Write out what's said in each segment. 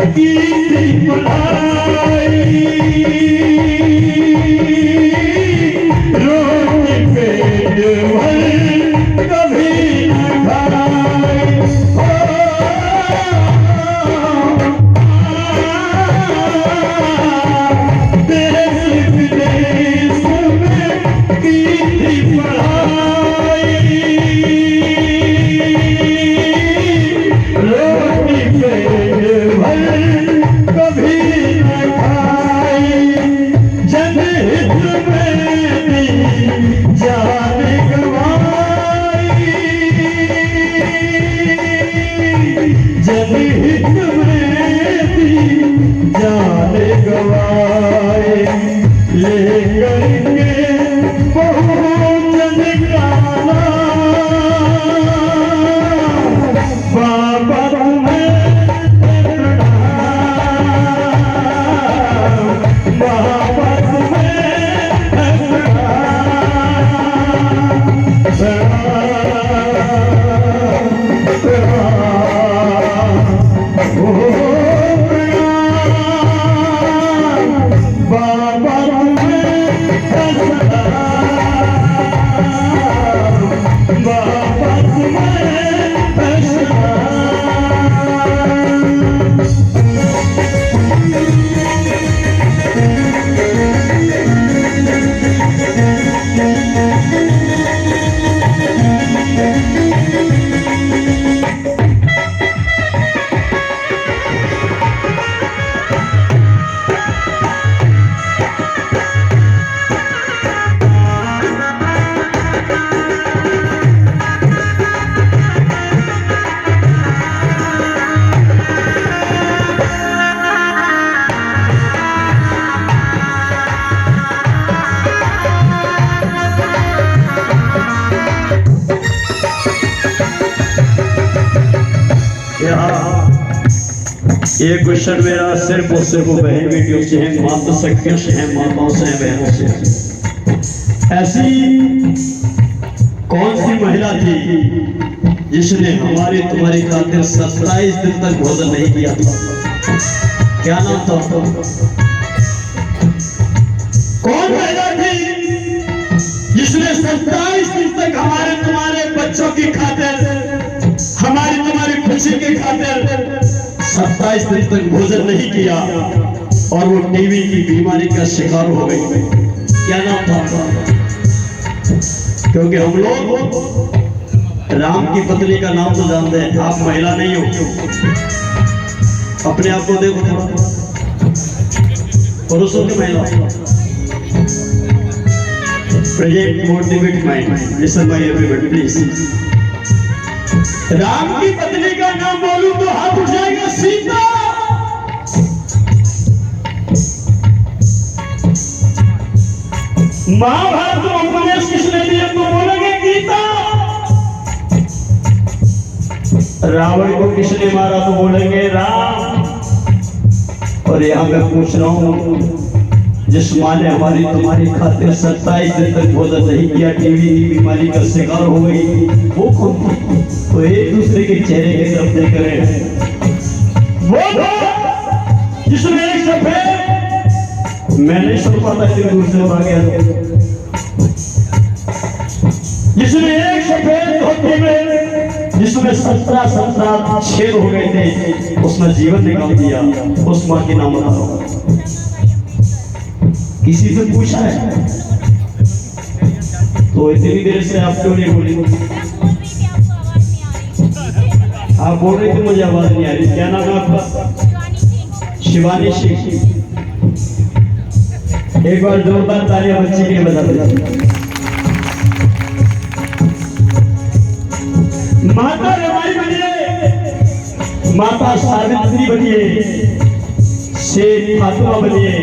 की थी बुलाई, रोटी पेट भर कभी न खाई। देश विदेश में की थी पढ़ाई, रोटी पेट भर कभी न खाई। जनहित में भी जान गंवाई, जनहित में भी जान गंवाई। लेकर के बहुजन का नाम बाबा तुम्हें प्रणाम, बाबा तुम्हें प्रणाम, प्रणाम, ओ प्रणाम, बाबा तुम्हें प्रणाम, बाबा तुम्हें प्रणाम। ये क्वेश्चन मेरा सिर्फ और सिर्फ बहन बेटियों से है, माता सखियों से है, माताओं से है, बहनों से है। ऐसी कौन सी महिला थी जिसने हमारी तुम्हारी खातिर 27 दिन तक भोजन नहीं किया था? क्या नाम था? कौन महिला थी जिसने 27 दिन तक हमारे तुम्हारे बच्चों की खातिर, हमारी तुम्हारी खुशी की खातिर 27 दिन तक भोजन नहीं किया और वो टीबी की बीमारी का शिकार हो गई? क्या नाम था? क्योंकि हम लोग राम की पत्नी का नाम तो जानते हैं, आप महिला नहीं हो। अपने आप को देखो, पुरुषों की महिला। Present motivate mind, listen my everybody please. Ram की पत्नी का नाम बोलूं तो हाथ उठ जाएगा, सीता। महाभारत को उपदेश किसने दिया तो बोलेंगे गीता। रावण को किसने मारा तो बोलेंगे राम। और यहां मैं पूछ रहा हूं, जिस माँ ने हमारी तुम्हारी खातिर 27 दिन तक भोजन नहीं किया, टीबी की बीमारी का शिकार हो गई, वो कौन थी? तो एक दूसरे के चेहरे की तरफ देख रहे हैं। वो था जिसने एक सफेद, मैं नहीं सुन पाता इतनी दूर से आ गया, जिसने एक सफेद धोती में जिसमें 17 छेद हो गए थे, उसने जीवन निकाल दिया। उस माँ के नाम बताओ। किसी से पूछा है? तो इतनी देर से आप क्यों नहीं बोली? आप बोल रहे थे मुझे आवाज नहीं आ रही। क्या नाम है आपका? शिवानी सिंह। एक बार जोरदार तालियां बच्ची के लिए बजा दो। माता रमाई बनिए, माता सावित्री बनिए, शेर फातिमा बनिए,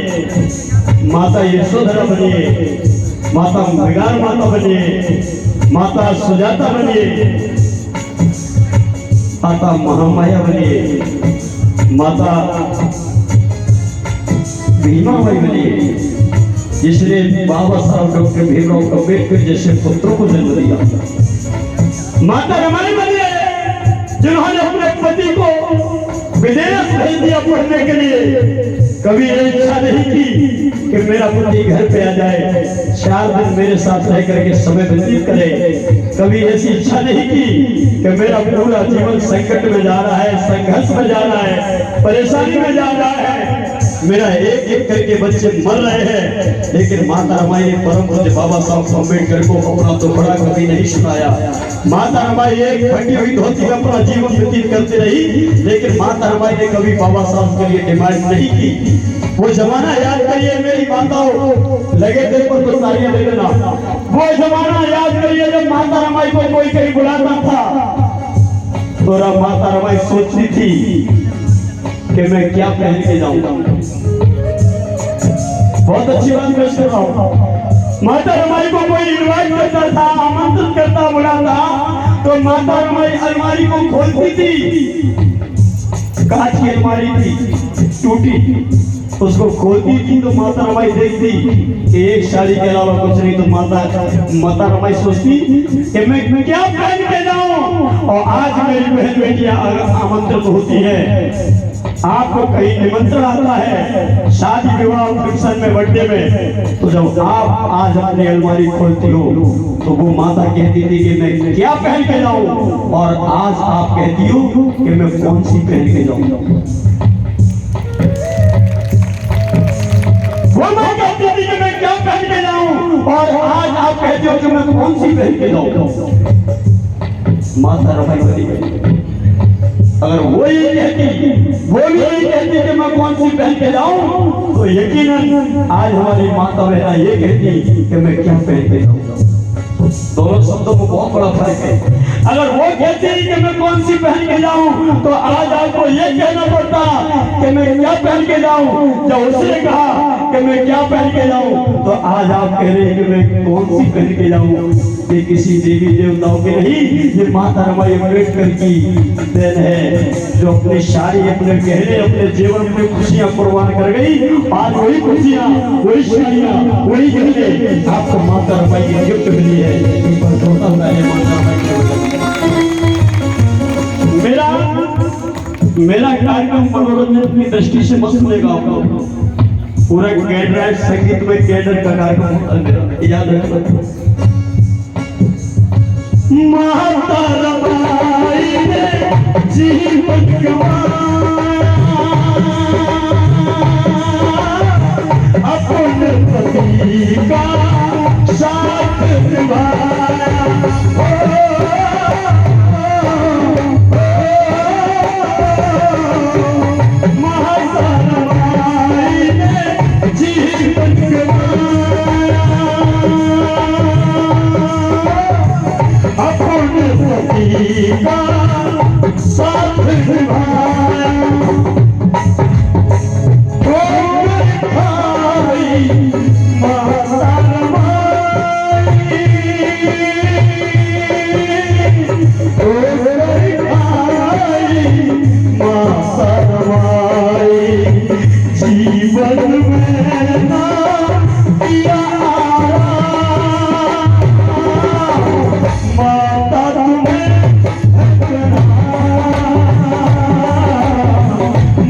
माता यशोधरा बनिए, माता मृगार माता बनिए, माता सुजाता बनिए, माता महामाया बनिए, माता भीमाबाई बनिए, जिसने बाबा साहब डॉक्टर भीमराव अम्बेडकर जैसे पुत्रों को जन्म दिया। माता रमाई बनिए, जिन्होंने अपने पति को विदेश भेज दिया पढ़ने के लिए। कभी ये इच्छा नहीं की कि मेरा पति घर पे आ जाए, 4 दिन मेरे साथ रह करके समय व्यतीत करे। कभी ऐसी इच्छा नहीं की कि मेरा पूरा जीवन संकट में जा रहा है, संघर्ष में जा रहा है, परेशानी में जा रहा है, मेरा एक एक करके बच्चे मर रहे हैं। लेकिन माता रमाई ने परम पूज्य बाबा साहब अम्बेडकर को अपना तो बड़ा कभी नहीं सुनाया। माता रमाई एक फटी हुई धोती में अपना जीवन व्यतीत करती रही, लेकिन माता रमाई ने कभी बाबा साहब के लिए डिमांड नहीं की। वो जमाना याद करिए मेरी माताओं, लगे दिल पर तो तालियां दे देना। वो जमाना याद करिए जब माता रमाई को कोई कहीं बुलाता था तो माता रमाई सोचती थी कि मैं क्या पहन के जाऊंगा। बहुत अच्छी बात पेश कर रहा हूँ। माता रमाई को कोई इनवाइट करता था, आमंत्रित करता, बुलाता तो माता रमाई अलमारी को खोलती थी। कांच की अलमारी थी, टूटी, उसको खोलती थी तो माता रमाई देखती कि एक साड़ी के अलावा कुछ नहीं, तो माता रमाई सोचती कि मैं क्या पहन के जाऊं। और आज मेरी बहन बेटियां आमंत्रित होती है, आपको कहीं निमंत्रण आता है शादी विवाह फंक्शन में, बर्थडे में, तो जब आप आज अपनी अलमारी खोलती हो तो वो माता कहती थी कि मैं क्या पहन के जाऊं, और आज आप कहती हो कि मैं कौन सी पहन के जाऊं। वो मां कहती थी कि मैं क्या पहन के जाऊं, और आज आप कहती हो कि मैं कौन सी पहन के जाऊं। माता रमाई बनी गई। अगर वो भी यही कहती कि मैं कौन सी पहन के जाऊं, तो यकीनन आज हमारी माता बहना ये कहती कि मैं क्या पहन के जाऊं। दोनों शब्दों को बहुत बड़ा फर्क है। अगर वो कहती कि मैं कौन सी पहन के जाऊं, तो आज आपको ये कहना पड़ता कि मैं क्या पहन के जाऊं। जब उसने कहा कि मैं क्या पहन के जाऊं, तो आज आप कह रहे हैं कि मैं कौन सी पहन के जाऊं। ये किसी देवी देवताओं की नहीं, ये माता रमाई अम्बेडकर की देन है, जो अपनी सारी, अपने गहने, अपने जीवन में खुशियां कुर्बान कर गई। आज वही खुशियां, वही साड़ियां, वही गहने आपको माता रमाई की गिफ्ट मिली है। मेरा कार्यक्रम मनोरंजन की दृष्टि से मत सुनेगा। पूरा कैडर संगीत में कैडर का कार्यक्रम याद रखना। माता रमाई ने जीवन गंवाया, अपने पति का साथ निभाया। माता रमाई ने जीवन गंवाया, अपने पति का साथ निभाया। माता रमाई, माता रमाई, जीवन में ना दिया माता तुम्हें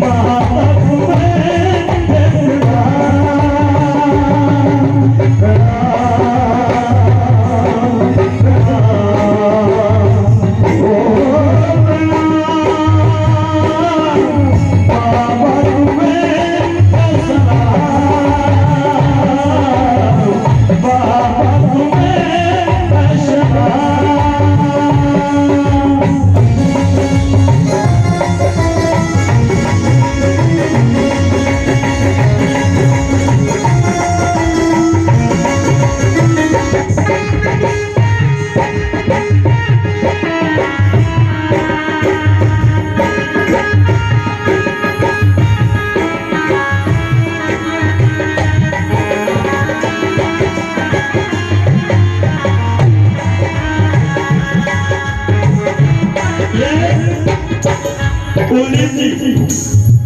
माता तुम्हें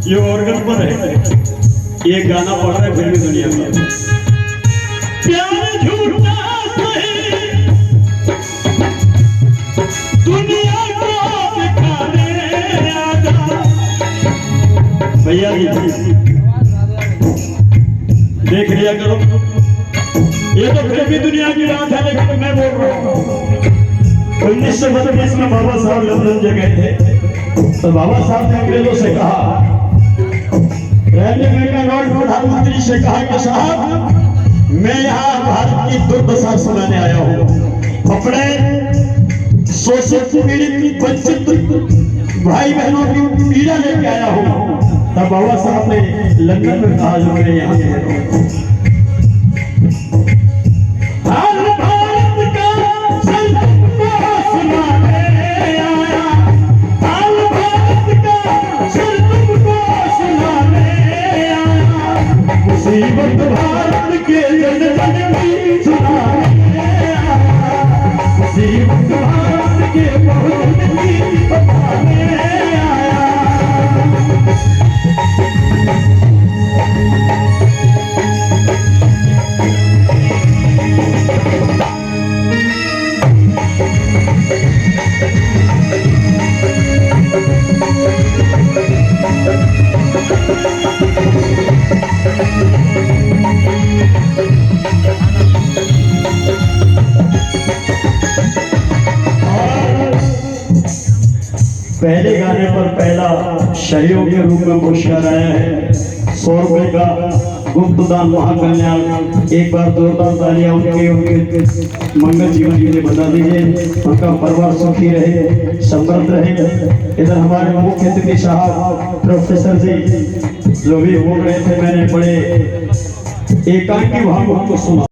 ये ऑर्गन पर है, ये गाना पढ़ रहा है फिल्मी दुनिया का। प्यार झूठा सही दुनिया को दिखाने आजा, भैया जी देख लिया करो, ये तो फिल्मी दुनिया की बात है, लेकिन मैं बोल रहा हूँ 1932 में बाबा साहब लंदन जब गए थे तो बाबा साहब ने अंग्रेजों से कहा, प्रधानमंत्री से कहा कि साहब मैं यहाँ भारत की दुर्दशा सुनाने आया हूँ, अपने शोषित पीड़ित वंचित भाई बहनों की पीड़ा लेके आया हूँ। तब बाबा साहब ने लंदन में कहा जो मेरे यहाँ मुसीबत भारत के जन की सुनाने आया, मुसीबत भारत के बहुत की बताने आया। पहले गाने पर पहला सहयोग के रूप में पुरस्कार आया है 100 रुपए का गुप्त दान महाकल्याण। एक बार जोरदार तालियां उनके मंगल जीवन के लिए बता दीजिए, उनका परिवार सुखी रहे, समृद्ध रहे। इधर हमारे मुख्य अतिथि साहब प्रोफेसर जी जो भी बोल रहे थे, मैंने बड़े एकांकी भाव को सुना।